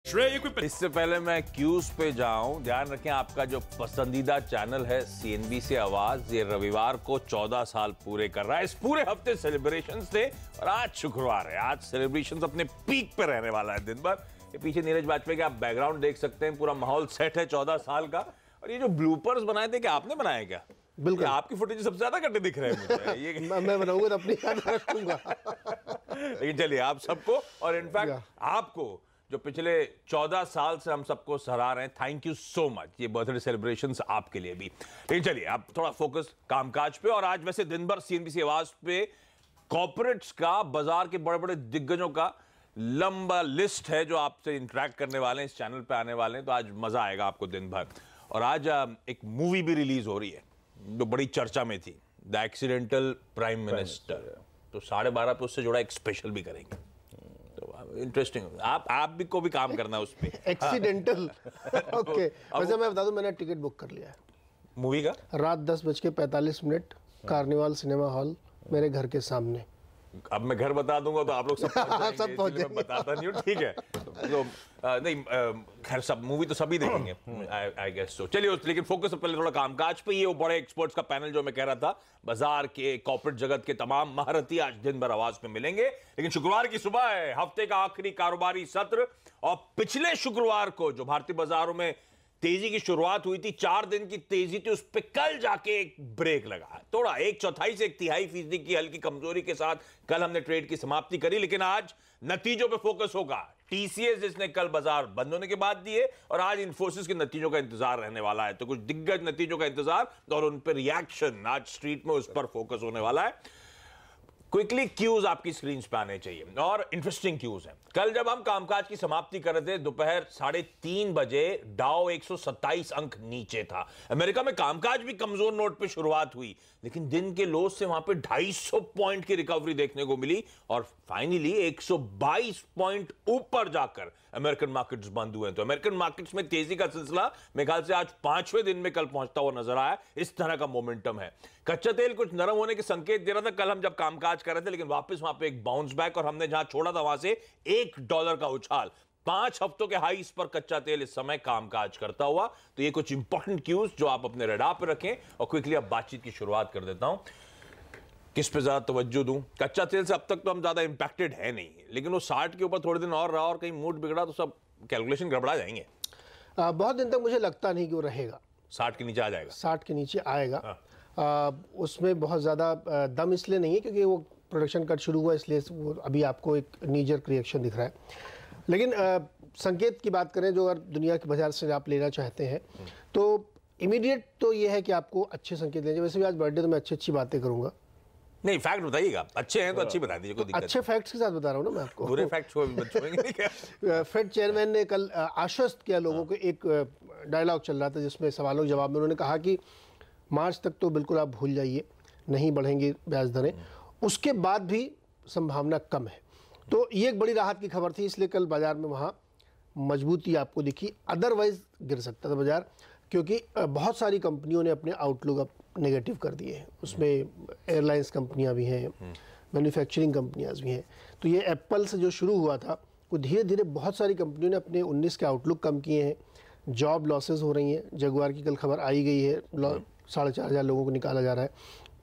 इससे पहले मैं क्यूज पे जाऊं, ध्यान रखें आपका जो पसंदीदा चैनल है CNBC आवाज, ये रविवार को 14 साल पूरे कर रहा है। इस पूरे हफ्ते सेलिब्रेशंस थे और आज शुक्रवार है। आज सेलिब्रेशंस अपने पीक पे रहने वाला है दिन भर। ये पीछे नीरज वाजपेयी का आप बैकग्राउंड देख सकते हैं, पूरा माहौल सेट है 14 साल का। और ये जो ब्लूपर्स बनाए थे, क्या आपने बनाए क्या? बिल्कुल, आपकी फुटेज सबसे ज्यादा कटे दिख रहे हैं मुझे। ये मैं बनाऊंगा तो अपनी याद रखूंगा। लेकिन चलिए, आप सबको और इनफैक्ट आपको जो पिछले 14 साल से हम सबको सराह रहे हैं, थैंक यू सो मच। ये बर्थडे सेलिब्रेशंस आपके लिए भी। लेकिन चलिए, आप थोड़ा फोकस कामकाज पे। और आज वैसे दिन भर CNBC आवाज पे कॉर्पोरेट्स का, बाजार के बड़े बड़े दिग्गजों का लंबा लिस्ट है जो आपसे इंटरेक्ट करने वाले हैं, इस चैनल पे आने वाले हैं। तो आज मजा आएगा आपको दिन भर। और आज एक मूवी भी रिलीज हो रही है जो बड़ी चर्चा में थी, द एक्सीडेंटल प्राइम मिनिस्टर। तो 12:30 पे उससे जुड़ा एक स्पेशल भी करेंगे। तो इंटरेस्टिंग, आप भी को भी काम करना है उस पे। Accidental okay. वैसे मैं बता दूं, मैंने टिकट बुक कर लिया है मूवी का। रात 10:45 कार्निवाल सिनेमा हॉल, मेरे घर के सामने। अब मैं घर बता दूंगा तो आप लोग सब पहुंच जाएंगे, सब पहुंच मैं बताता नहीं हूँ, ठीक है। तो नहीं, खैर सब मूवी तो सभी देखेंगे, आई गेस सो। चलिए, लेकिन फोकस पहले थोड़ा कामकाज पे ही है। वो बड़े एक्सपर्ट्स का पैनल जो मैं कह रहा था, बाजार के, कॉर्पोरेट जगत के तमाम महारथी आज दिन भर आवाज में मिलेंगे। लेकिन शुक्रवार की सुबह है, हफ्ते का आखिरी कारोबारी सत्र। और पिछले शुक्रवार को जो भारतीय बाजारों में तेजी की शुरुआत हुई थी, 4 दिन की तेजी थी, उस पर कल जाके एक ब्रेक लगा। थोड़ा 1/4 से 1/3% की हल्की कमजोरी के साथ कल हमने ट्रेड की समाप्ति करी। लेकिन आज नतीजों पे फोकस होगा। TCS जिसने कल बाजार बंद होने के बाद दिए, और आज इन्फोसिस के नतीजों का इंतजार रहने वाला है। तो कुछ दिग्गज नतीजों का इंतजार और उन पर रिएक्शन आज स्ट्रीट में, उस पर फोकस होने वाला है। क्विकली क्यूज आपकी स्क्रीन पे आने चाहिए, और इंटरेस्टिंग क्यूज है। कल जब हम कामकाज की समाप्ति कर रहे थे दोपहर 3:30 बजे, डाउ 127 अंक नीचे था। अमेरिका में कामकाज भी कमजोर नोट पे शुरुआत हुई, लेकिन दिन के लो से वहां पे 250 पॉइंट की रिकवरी देखने को मिली, और फाइनली 122 पॉइंट ऊपर जाकर अमेरिकन मार्केट्स बंद हुए। तो अमेरिकन मार्केट्स में तेजी का सिलसिला मेरे ख्याल से आज 5वें दिन में कल पहुंचता हुआ नजर आया। इस तरह का मोमेंटम है। कच्चा तेल कुछ नरम होने के संकेत दे रहा था कल हम जब कामकाज कर रहे थे, लेकिन वापस वहां पे एक बाउंस बैक, और हमने जहां छोड़ा था वहां से $1 का उछाल। 5 हफ्तों के हाईस पर कच्चा तेल इस समय कामकाज करता हुआ। तो ये कुछ इंपॉर्टेंट क्यूज जो आप अपने रडार पर रखें। और क्विकली अब बातचीत की शुरुआत कर देता हूं। किस पे ज्यादा तवज्जो दूं? कच्चा तेल से अब तक तो हम ज्यादा इंपैक्टेड है नहीं, लेकिन वो 60 के ऊपर थोड़े दिन और रहा और कहीं मूड बिगड़ा तो सब कैलकुलेशन गड़बड़ा जाएंगे। बहुत दिन तक मुझे लगता नहीं कि वो रहेगा। 60 के नीचे आ जाएगा। 60 के नीचे आएगा। उसमें बहुत ज़्यादा दम इसलिए नहीं है क्योंकि वो प्रोडक्शन कट शुरू हुआ, इसलिए वो अभी आपको एक नीजर रिएक्शन दिख रहा है। लेकिन संकेत की बात करें, जो अगर दुनिया के बाजार से आप लेना चाहते हैं तो इमीडिएट तो ये है कि आपको अच्छे संकेत लेने। वैसे भी आज बर्थडे तो मैं अच्छी बात करूंगा। नहीं, फैक्ट बताइएगा, अच्छे हैं तो अच्छी बता दीजिए, कोई दिक्कत अच्छे फैक्ट्स के साथ बता रहा हूँ ना मैं आपको। बुरे फैक्ट छोड़ेंगे क्या? फेड चेयरमैन ने कल आश्वस्त किया लोगों को। एक डायलॉग चल रहा था जिसमें सवालों के जवाब में उन्होंने कहा कि मार्च तक तो बिल्कुल आप भूल जाइए, नहीं बढ़ेंगी ब्याज दरें, उसके बाद भी संभावना कम है। तो ये एक बड़ी राहत की खबर थी, इसलिए कल बाजार में वहाँ मजबूती आपको दिखी। अदरवाइज गिर सकता था बाजार, क्योंकि बहुत सारी कंपनियों ने अपने आउटलुक अब नेगेटिव कर दिए हैं। उसमें एयरलाइंस कंपनियां भी हैं, मैन्युफैक्चरिंग कंपनियां भी हैं। तो ये एप्पल से जो शुरू हुआ था, वो धीरे धीरे बहुत सारी कंपनियों ने अपने 19 के आउटलुक कम किए हैं। जॉब लॉसेस हो रही हैं। जगुआर की कल खबर आई गई है, 4,500 लोगों को निकाला जा रहा है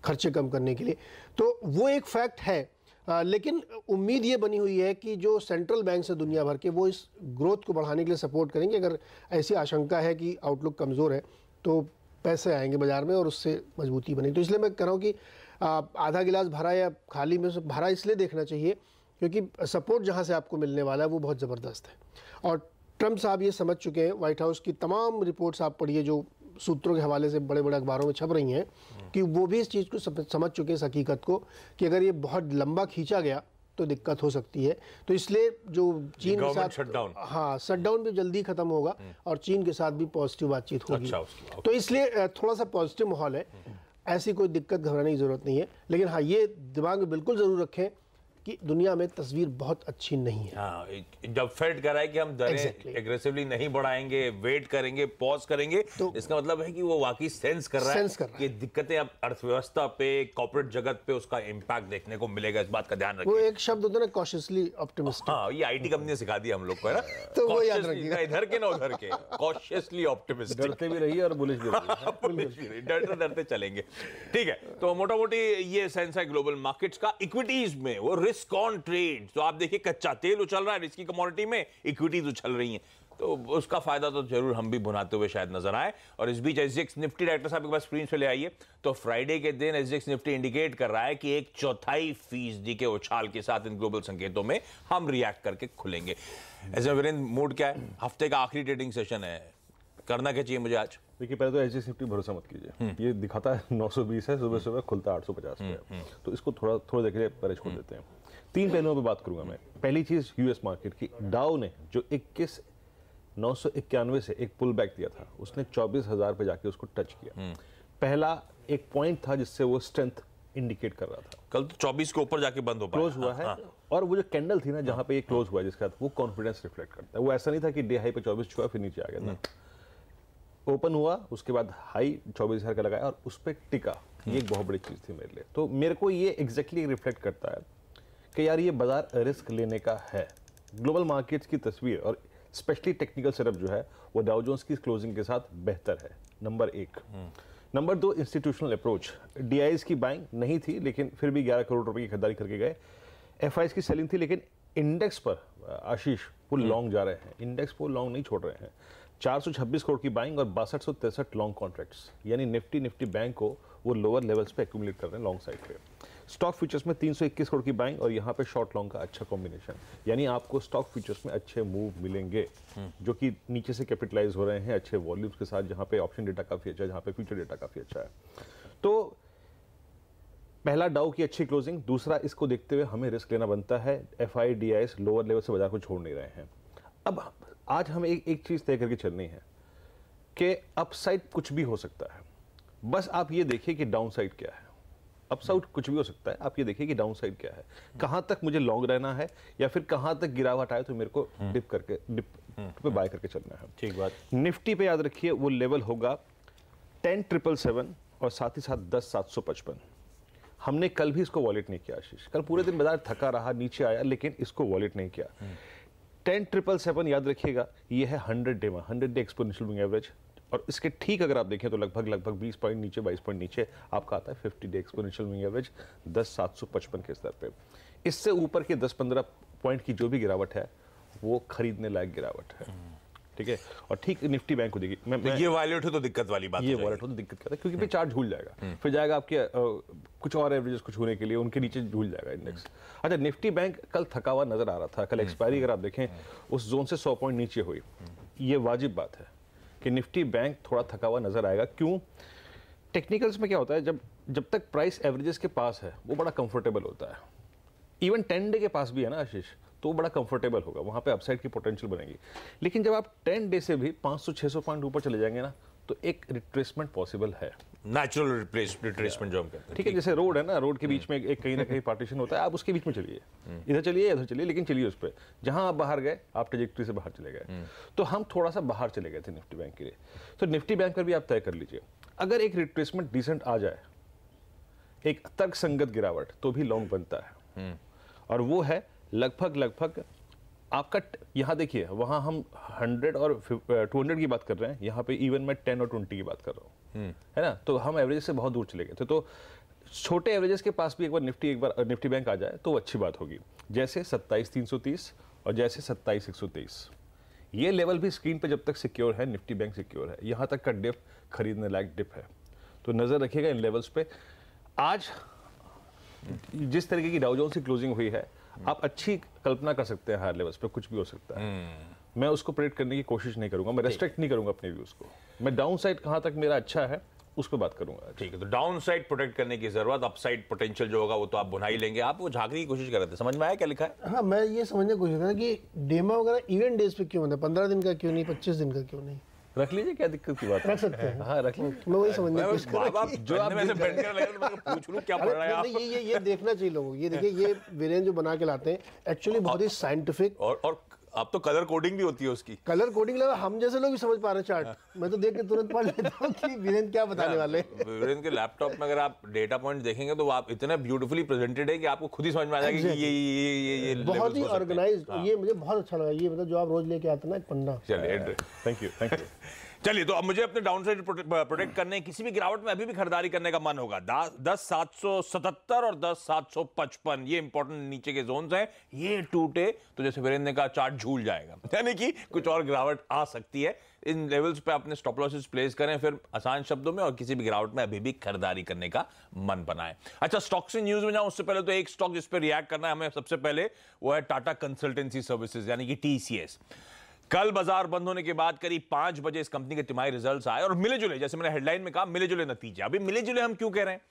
खर्चे कम करने के लिए। तो वो एक फैक्ट है। लेकिन उम्मीद ये बनी हुई है कि जो सेंट्रल बैंक है दुनिया भर के, वो इस ग्रोथ को बढ़ाने के लिए सपोर्ट करेंगे। अगर ऐसी आशंका है कि आउटलुक कमज़ोर है तो पैसे आएंगे बाजार में और उससे मजबूती बनेगी। तो इसलिए मैं कह रहा हूँ कि आधा गिलास भरा या खाली में से भरा इसलिए देखना चाहिए क्योंकि सपोर्ट जहाँ से आपको मिलने वाला है वो बहुत ज़बरदस्त है। और ट्रम्प साहब ये समझ चुके हैं, व्हाइट हाउस की तमाम रिपोर्ट्स आप पढ़िए जो सूत्रों के हवाले से बड़े बड़े अखबारों में छप रही हैं, कि वो भी इस चीज़ को समझ चुके हैं, इस हकीकत को, कि अगर ये बहुत लंबा खींचा गया तो दिक्कत हो सकती है। तो इसलिए जो चीन के साथ शटडाउन भी जल्दी खत्म होगा और चीन के साथ भी पॉजिटिव बातचीत होगी। तो इसलिए थोड़ा सा पॉजिटिव माहौल है। ऐसी कोई दिक्कत घबराने की जरूरत नहीं है। लेकिन हाँ, ये दिमाग में बिल्कुल ज़रूर रखें कि दुनिया में तस्वीर बहुत अच्छी नहीं है। हाँ, जब फेड कर रहा है कि हम दरें एग्रेसिवली नहीं बढ़ाएंगे, वेट करेंगे, पॉज करेंगे, तो इसका मतलब है कि वो वाकई सेंस कर रहा है कि दिक्कतें अब अर्थव्यवस्था पे, कॉर्पोरेट जगत पे उसका इंपैक्ट देखने को मिलेगा। इस बात का ध्यान रखिए। वो एक शब्द होता है ना, कॉशियसली ऑप्टिमिस्टिक। हाँ, ये आईटी कंपनी ने सिखा दिया हम लोग को, है ना? तो वो याद रखिएगा, इधर के ना उधर के, कॉशियसली ऑप्टिमिस्टिक। डरते भी रहिए और बुलिश भी रहिए। डरते डरते चलेंगे। ठीक है, तो मोटा मोटी ये सेंस है ग्लोबल मार्केट्स का। इक्विटीज में वो रिस्क ऑन ट्रेड, तो आप देखिए कच्चा तेल उछल रहा है रिस्की कमोडिटी में, इक्विटीज उछल रही हैं, तो उसका फायदा तो जरूर हम भी भुनाते हुए शायद नजर आए। और इस बीच एसजीएक्स निफ्टी, डायरेक्टर साहब के पास स्क्रीन पे ले आइए, तो फ्राइडे के दिन एसजीएक्स निफ्टी इंडिकेट कर रहा है कि 1/4% के उछाल के साथ इन ग्लोबल संकेतों में हम रिएक्ट करके खुलेंगे। ऐसे वीरेंद्र, मूड क्या है? हफ्ते का आखिरी ट्रेडिंग सेशन है, करना क्या चाहिए मुझे आज? देखिए, पहले तो एसजीएक्स निफ्टी भरोसा मत कीजिए। ये दिखाता है 920 है, सुबह सुबह खुलता है 850 पे, तो इसको थोड़ा देर के लिए परे छोड़ देते हैं। 3 पहलुओं पे बात करूंगा मैं। पहली चीज यूएस मार्केट की, डाउ ने जो 21,991 से एक पुल बैक दिया था, उसने 24,000 पे जाके उसको टच किया। पहला एक पॉइंट था जिससे वो स्ट्रेंथ इंडिकेट कर रहा था। कल तो 24 के ऊपर जाके बंद हो पाया, क्लोज हुआ है। और वो जो कैंडल थी ना जहां पे ये क्लोज हुआ है, जिसका वो कॉन्फिडेंस रिफ्लेक्ट करता है। वो ऐसा नहीं था कि डे हाई पे 24 छुआ फिर नीचे आ गया ना, ओपन हुआ, उसके बाद हाई 24,000 का लगाया और उस पर टिका। ये एक बहुत बड़ी चीज थी मेरे लिए। तो मेरे को ये एग्जैक्टली रिफ्लेक्ट करता है कि यार ये बाजार रिस्क लेने का है। ग्लोबल मार्केट्स की तस्वीर और स्पेशली टेक्निकल सेटअप जो है वो डाउ जोन्स की क्लोजिंग के साथ बेहतर है, number 1। Number 2, institutional approach. DIs की बाइंग नहीं थी, लेकिन फिर भी 11 करोड़ रुपए की खरीदारी करके गए। एफआईज की सेलिंग थी, लेकिन इंडेक्स पर आशीष वो लॉन्ग जा रहे हैं, इंडेक्स को लॉन्ग नहीं छोड़ रहे हैं। 426 करोड़ की बाइंग और 6263 लॉन्ग कॉन्ट्रैक्ट्स, यानी निफ्टी बैंक को वो लोअर लेवल्स पे एक्यूमुलेट कर रहे हैं लॉन्ग साइड पे। स्टॉक फ्यूचर्स में 321 करोड़ की बाइंग और यहाँ पे शॉर्ट लॉन्ग का अच्छा कॉम्बिनेशन, यानी आपको स्टॉक फ्यूचर्स में अच्छे मूव मिलेंगे जो कि नीचे से कैपिटलाइज हो रहे हैं अच्छे वॉल्यूम्स के साथ, जहाँ पे ऑप्शन डेटा काफी अच्छा है, जहाँ पे फ्यूचर डेटा काफी अच्छा है। तो पहला डाउ की अच्छी क्लोजिंग। दूसरा, इसको देखते हुए हमें रिस्क लेना बनता है। एफआईडीआईएस लोअर लेवल से बाजार को छोड़ नहीं रहे हैं। अब आज हमें एक चीज तय करके चलनी है कि अपसाइड कुछ भी हो सकता है, बस आप ये देखिए कि डाउन साइड क्या है। अपसाइड कुछ भी हो सकता है, आप ये देखिए कि डाउन साइड क्या है, कहां तक मुझे लॉन्ग रहना है या फिर कहां तक गिरावट आए तो मेरे को डिप पे बाय करके चलना है। ठीक बात। निफ्टी पे याद रखिए वो लेवल होगा 10,777 और साथ ही साथ 10,755। हमने कल भी इसको वॉलेट नहीं किया आशीष, कल पूरे दिन बाजार थका रहा, नीचे आया, लेकिन इसको वॉलेट नहीं किया। 10,777 याद रखिएगा, ये है 100 डे एक्सपोनेंशियल मूविंग एवरेज, और इसके ठीक अगर आप देखें तो लगभग 20 पॉइंट नीचे, 22 पॉइंट नीचे आपका आता है 50 डे एक्सपोनेंशियल मूविंग एवरेज 10,755 के स्तर पे। इससे ऊपर के 10-15 पॉइंट की जो भी गिरावट है वो खरीदने लायक गिरावट है, ठीक है। और ठीक निफ्टी बैंक को देखिए, तो ये वॉलेट हो तो दिक्कत वाली बात, ये वॉलेट हो तो दिक्कत करता है, क्योंकि फिर चार्ट झूल जाएगा, फिर जाएगा आपके कुछ और एवरेजेस कुछ होने के लिए, उनके नीचे झूल जाएगा इंडेक्स। अच्छा, निफ्टी बैंक कल थका हुआ नजर आ रहा था, कल एक्सपायरी अगर आप देखें उस जोन से 100 पॉइंट नीचे हुई। ये वाजिब बात है कि निफ्टी बैंक थोड़ा थका हुआ नजर आएगा। क्यों? टेक्निकल्स में क्या होता है, जब तक प्राइस एवरेजेस के पास है वो बड़ा कंफर्टेबल होता है। इवन 10 डे के पास भी है ना आशीष, तो बड़ा कंफर्टेबल होगा, वहां पे अपसाइड की पोटेंशियल बनेगी। लेकिन जब आप 10 डे से भी 500-600 पॉइंट ऊपर चले जाएंगे ना, तो एक रिट्रेसमेंट पॉसिबल है, नेचुरल रिट्रेसमेंट जो हम कहते हैं। ठीक है, जैसे रोड है ना, रोड के बीच में एक कहीं ना कहीं पार्टीशन होता है, आप उसके बीच में चलिए, इधर चलिए इधर चलिए, लेकिन चलिए उस पर, जहां आप बाहर गए आप ट्रेजेक्टरी से बाहर चले गए। तो हम थोड़ा सा बाहर चले गए थे निफ्टी बैंक के लिए। तो निफ्टी बैंक पर भी आप तय कर लीजिए, अगर एक रिट्रेसमेंट डिसेंट आ जाए, एक तर्कसंगत गिरावट, तो भी लॉन्ग बनता है। और वो है लगभग आपका, यहाँ देखिए वहां हम 100 और 200 की बात कर रहे हैं, यहाँ पे इवन मैं 10 और 20 की बात कर रहा हूँ, है ना। तो हम एवरेज से बहुत दूर चले गए थे। तो छोटे एवरेजेस के पास भी एक बार निफ्टी बैंक आ जाए तो अच्छी बात होगी, जैसे 27,330 और जैसे 27,123। ये लेवल भी स्क्रीन पे जब तक सिक्योर है, निफ्टी बैंक सिक्योर है। यहाँ तक का डिप खरीदने लायक डिप है, तो नजर रखिएगा इन लेवल्स पे। आज जिस तरीके की डाउ जोन्स की क्लोजिंग हुई है, आप अच्छी कल्पना कर सकते हैं हायर लेवल्स पे कुछ भी हो सकता है। मैं उसको प्रेडिक्ट करने की कोशिश नहीं करूंगा, मैं रेस्ट्रिक्ट नहीं करूंगा अपने व्यूज को। मैं डाउन साइड कहां तक मेरा अच्छा है उस पर बात करूंगा। ठीक है, तो डाउन साइड प्रोटेक्ट करने की जरूरत, अपसाइड पोटेंशियल जो होगा वो तो आप बुना ही लेंगे। आप वो झांकने की कोशिश कर रहे थे, समझ में आया क्या लिखा है? हाँ, मैं ये समझने की कोशिश कर रहा था कि डेमा वगैरह इवेंट डेज पे क्यों होता है, 15 दिन का क्यों नहीं, 25 दिन का क्यों नहीं? रख लीजिए, क्या दिक्कत की बात है? रख सकते हैं। हाँ रख लीजिए। मैं वही समझने की कोशिश कर रहा हूँ। जो आप में से बैठ कर लगे तो मैं पूछ लूं क्या पढ़ रहा है आप? ये देखना चाहिए लोगों को। ये देखिए, ये वीरेंद्र जो बना के लाते हैं एक्चुअली बहुत ही साइंटिफिक, और अब तो कलर कोडिंग भी होती है उसकी। कलर कोडिंग लगा, हम जैसे लोग भी समझ पा रहे हैं चार्ट। मैं तो देख के तुरंत पढ़ लेता हूँ कि वीरेंद्र क्या बताने वाले हैं। वीरेंद्र के लैपटॉप में अगर आप डेटा पॉइंट देखेंगे तो आप इतने ब्यूटीफुली प्रेजेंटेड है कि आपको खुद ही समझ में आ जाएगा कि ये बहुत ही ऑर्गेनाइज्ड। ये मुझे बहुत अच्छा लगा। ये मतलब जो आप रोज लेके आते हैं ना एक पन्ना। चलिए, थैंक यू, थैंक यू। चलिए, तो अब मुझे अपने डाउन साइड प्रोटेक्ट करने, किसी भी गिरावट में अभी भी खरीदारी करने का मन होगा। 10,777 और 10,755 ये इंपॉर्टेंट नीचे के जोन्स हैं। ये टूटे तो जैसे वीरेंद्र ने कहा, चार्ट झूल जाएगा, यानी कि कुछ और गिरावट आ सकती है। इन लेवल्स पे अपने स्टॉप लॉसेस प्लेस करें, फिर आसान शब्दों में, और किसी भी गिरावट में अभी भी खरीदारी करने का मन बनाएं। अच्छा, स्टॉक से न्यूज में जाऊं उससे पहले तो एक स्टॉक जिस पर रिएक्ट करना है हमें सबसे पहले, वो है टाटा कंसल्टेंसी सर्विसेज यानी कि TCS। कल बाजार बंद होने के बाद करीब 5 बजे इस कंपनी के तिमाही रिजल्ट्स आए और मिले जुले, जैसे मैंने हेडलाइन में कहा, मिले जुले नतीजे। अभी मिले जुले हम क्यों कह रहे हैं?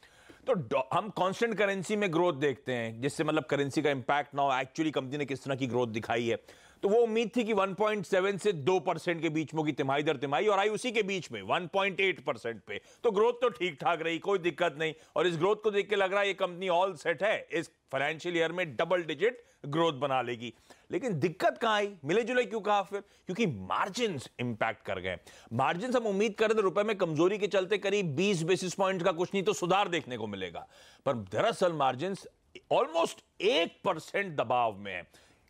तो हम कांस्टेंट करेंसी में ग्रोथ देखते हैं, जिससे मतलब करेंसी का इंपैक्ट ना हो, एक्चुअली कंपनी ने किस तरह की ग्रोथ दिखाई है। तो वो उम्मीद थी कि 1.7 से 2% के बीच में होगी तिमाही दर तिमाही, और आई उसी के बीच में 1.8% पे। तो ग्रोथ तो ठीक ठाक रही, कोई दिक्कत नहीं। और इस ग्रोथ को देख के लग रहा है ये कंपनी ऑल सेट है, इस फाइनेंशियल ईयर में डबल डिजिट ग्रोथ बना लेगी। लेकिन दिक्कत कहां आई? मिले जुले क्यों कहा फिर? क्योंकि मार्जिन्स इंपैक्ट कर गए। मार्जिन्स हम उम्मीद कर रहे थे रुपए में कमजोरी के चलते करीब 20 बेसिस पॉइंट का कुछ नहीं तो सुधार देखने को मिलेगा, पर दरअसल मार्जिन्स ऑलमोस्ट 1% दबाव में है।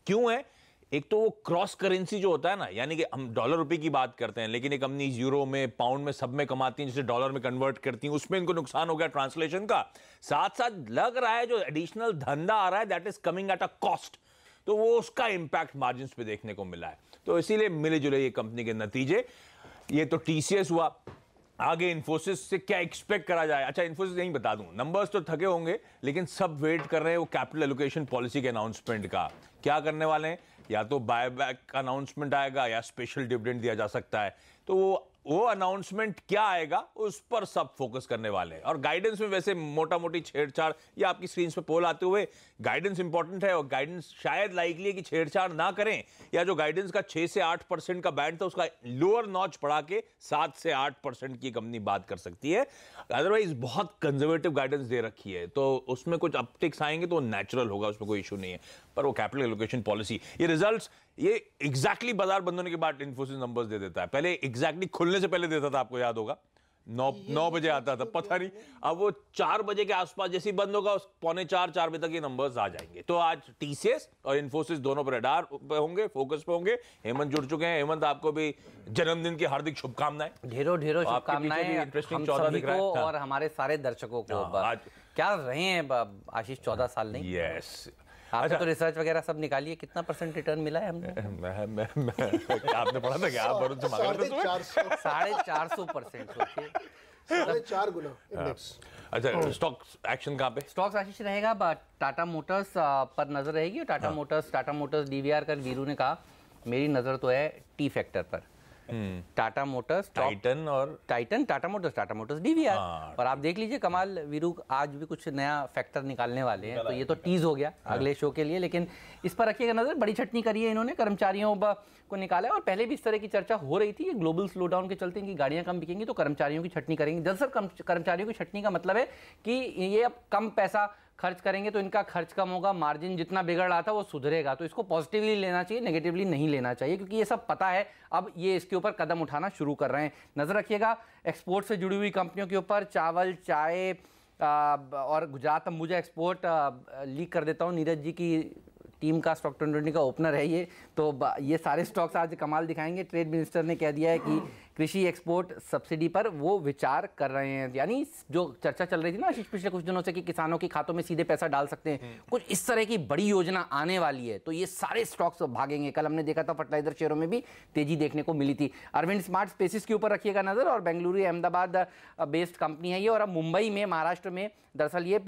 क्यों है? एक तो वो क्रॉस करेंसी जो होता है ना, यानी कि हम डॉलर रुपए की बात करते हैं, लेकिन ये कंपनी यूरो में, पाउंड में, सब में कमाती हैं, जिसे डॉलर में कन्वर्ट करती हैं, उसमें इनको नुकसान हो गया ट्रांसलेशन का। साथ साथ लग रहा है जो एडिशनल धंधा आ रहा है that is coming at a cost, तो वो उसका इंपैक्ट मार्जिन्स पे देखने को मिला है। तो इसीलिए मिले जुले ये कंपनी के नतीजे। ये तो TCS हुआ। आगे इन्फोसिस से क्या एक्सपेक्ट करा जाए? अच्छा, इन्फोसिस यही बता दूं, नंबर्स तो थके होंगे, लेकिन सब वेट कर रहे हैं वो कैपिटल एलोकेशन पॉलिसी के अनाउंसमेंट का। क्या करने वाले हैं? या तो बायबैक का अनाउंसमेंट आएगा या स्पेशल डिविडेंड दिया जा सकता है। तो वो अनाउंसमेंट क्या आएगा उस पर सब फोकस करने वाले हैं। और गाइडेंस में वैसे मोटा मोटी छेड़छाड़, या आपकी स्क्रीन पे पोल आते हुए, गाइडेंस इंपॉर्टेंट है और गाइडेंस शायद लाइकली है कि छेड़छाड़ ना करें, या जो गाइडेंस का 6 से 8% का बैंड था उसका लोअर नॉच बढ़ा के 7 से 8% की कंपनी बात कर सकती है। अदरवाइज बहुत कंजर्वेटिव गाइडेंस दे रखी है, तो उसमें कुछ अपटिक्स आएंगे तो नेचुरल होगा, उसमें कोई इशू नहीं है। पर वो कैपिटल एलोकेशन पॉलिसी, ये रिजल्ट्स, ये एग्जैक्टली बाजार बंद होने के बाद इन्फोसिस नंबर्स दे देता है। पहले एग्जैक्टली खुलने से पहले देता था, आपको याद होगा 9 बजे आता था, पता नहीं अब वो 4 बजे के आसपास जैसे ही बंद होगा, 3:45-4 बजे तक ये नंबर्स आ जाएंगे। तो आज TCS और इन्फोसिस दोनों पर रडार पे होंगे, फोकस पे होंगे। हेमंत जुड़ चुके हैं। हेमंत, आपको भी जन्मदिन की हार्दिक शुभकामनाएं। ढेरों शुभकामनाएं इंटरेस्टिंग 14 दिख रहा है और हमारे सारे दर्शकों को। आज क्या रहे हैं आशीष 14 साल नहीं? यस, आपने तो रिसर्च वगैरह सब निकाली है, कितना % रिटर्न मिला है हमने? आपने पढ़ा था क्या? आप भरोसे से मांग रहे थे? 450% सोचिए, 4.5 गुना इंडेक्स। अच्छा, स्टॉक एक्शन कहाँ पे? स्टॉक्स आशीष रहेगा टाटा मोटर्स पर नजर रहेगी। और टाटा मोटर्स DVR कर वीरू ने कहा, मेरी नजर तो है T फैक्टर पर। Tata Motors, Tata Motors DVR। और आप देख लीजिए कमाल, वीरू आज भी कुछ नया फैक्टर निकालने वाले हैं, तो ये तो टीज हो गया अगले शो के लिए, लेकिन इस पर रखिएगा नजर। बड़ी छटनी करी है इन्होंने, कर्मचारियों को निकाला है, और पहले भी इस तरह की चर्चा हो रही थी, ये ग्लोबल स्लोडाउन के चलते कि गाड़ियां कम बिकेंगी तो कर्मचारियों की छटनी करेंगे। दरअसल कर्मचारियों की छटनी का मतलब है कि ये अब कम पैसा खर्च करेंगे तो इनका खर्च कम होगा, मार्जिन जितना बिगड़ रहा था वो सुधरेगा। तो इसको पॉजिटिवली लेना चाहिए, नेगेटिवली नहीं लेना चाहिए, क्योंकि ये सब पता है। अब ये इसके ऊपर कदम उठाना शुरू कर रहे हैं। नजर रखिएगा एक्सपोर्ट से जुड़ी हुई कंपनियों के ऊपर, चावल, चाय और गुजरात अंबुजा एक्सपोर्ट। लीक कर देता हूँ, नीरज जी की टीम का स्टॉक 2020 का ओपनर है ये, तो ये सारे स्टॉक्स आज कमाल दिखाएंगे। ट्रेड मिनिस्टर ने कह दिया है कि कृषि एक्सपोर्ट सब्सिडी पर वो विचार कर रहे हैं। यानी जो चर्चा चल रही थी ना आशीष पिछले कुछ दिनों से कि किसानों के खातों में सीधे पैसा डाल सकते हैं, कुछ इस तरह की बड़ी योजना आने वाली है, तो ये सारे स्टॉक्स भागेंगे। कल हमने देखा था फर्टिलाइजर शेयरों में भी तेजी देखने को मिली थी। अरविंद स्मार्ट स्पेसिस के ऊपर रखिएगा नजर, और बेंगलुरु अहमदाबाद बेस्ड कंपनी है ये, और अब मुंबई में, महाराष्ट्र में दरअसल ये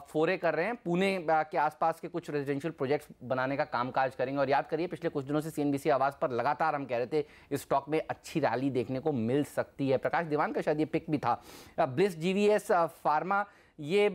फोरे कर रहे हैं, पुणे के आसपास के कुछ रेजिडेंशियल प्रोजेक्ट्स बनाने का कामकाज करेंगे। और याद करिए पिछले कुछ दिनों से CNBC आवाज पर लगातार हम कह रहे थे इस स्टॉक में अच्छी रैली देखने को मिल सकती है। प्रकाश दीवान का शायद ये पिक भी था। ब्लिस GVS फार्मा, ये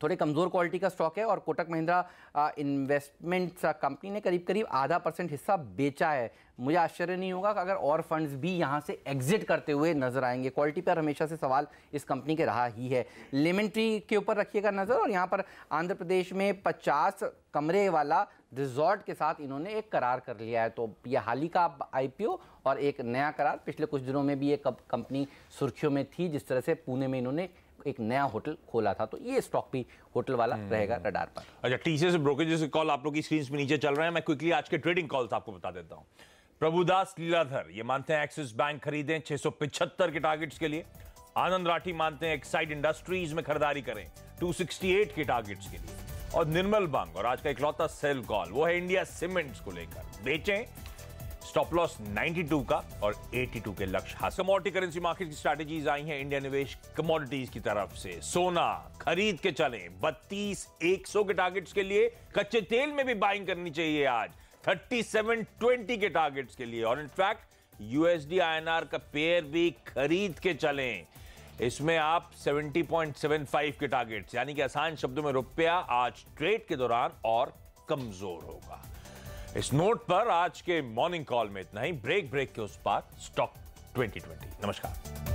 थोड़े कमज़ोर क्वालिटी का स्टॉक है और कोटक महिंद्रा इन्वेस्टमेंट्स कंपनी ने करीब करीब 0.5% हिस्सा बेचा है। मुझे आश्चर्य नहीं होगा कि अगर और फंड्स भी यहाँ से एग्जिट करते हुए नजर आएंगे। क्वालिटी पर हमेशा से सवाल इस कंपनी के रहा ही है। लेमन ट्री के ऊपर रखिएगा नज़र, और यहाँ पर आंध्र प्रदेश में 50 कमरे वाला रिजॉर्ट के साथ इन्होंने एक करार कर लिया है। तो ये हाल ही का IPO और एक नया करार, पिछले कुछ दिनों में भी ये कंपनी सुर्खियों में थी जिस तरह से पुणे में इन्होंने एक नया होटल खोला था। तो ये स्टॉक भी होटल वाला रहेगा रडार पर। अच्छा, TCS ब्रोकरेज के कॉल आप लोग की स्क्रीन पे नीचे चल रहे हैं। मैं क्विकली आज के ट्रेडिंग कॉल्स आपको बता देता हूं। प्रभुदास लीलाधर ये मानते हैं एक्सिस बैंक खरीदें 675 के टारगेट्स के लिए। आनंद राठी मानते हैं एक्साइड इंडस्ट्रीज में खरीदारी करें 268 के टारगेट्स के लिए। और निर्मल बांग और आज का इकलौता सेल कॉल वो है इंडिया सीमेंट्स को लेकर, बेचें स्टॉप लॉस 92 का और 82 के लक्ष्य हासिल। कमोडिटी करेंसी मार्केट की स्ट्रैटेजीज आई हैं इंडिया निवेश कमोडिटीज की तरफ से। सोना खरीद के चलें 32,100 के टारगेट्स के लिए। कच्चे तेल में भी बाइंग करनी चाहिए आज 3720 के टारगेट्स के लिए। और इनफैक्ट USD INR का पेयर भी खरीद के चलें, इसमें आप 70.75 के टारगेट्स, यानी कि आसान शब्दों में रुपया आज ट्रेड के दौरान और कमजोर होगा। इस नोट पर आज के मॉर्निंग कॉल में इतना ही। ब्रेक के उस पार स्टॉक 2020। नमस्कार।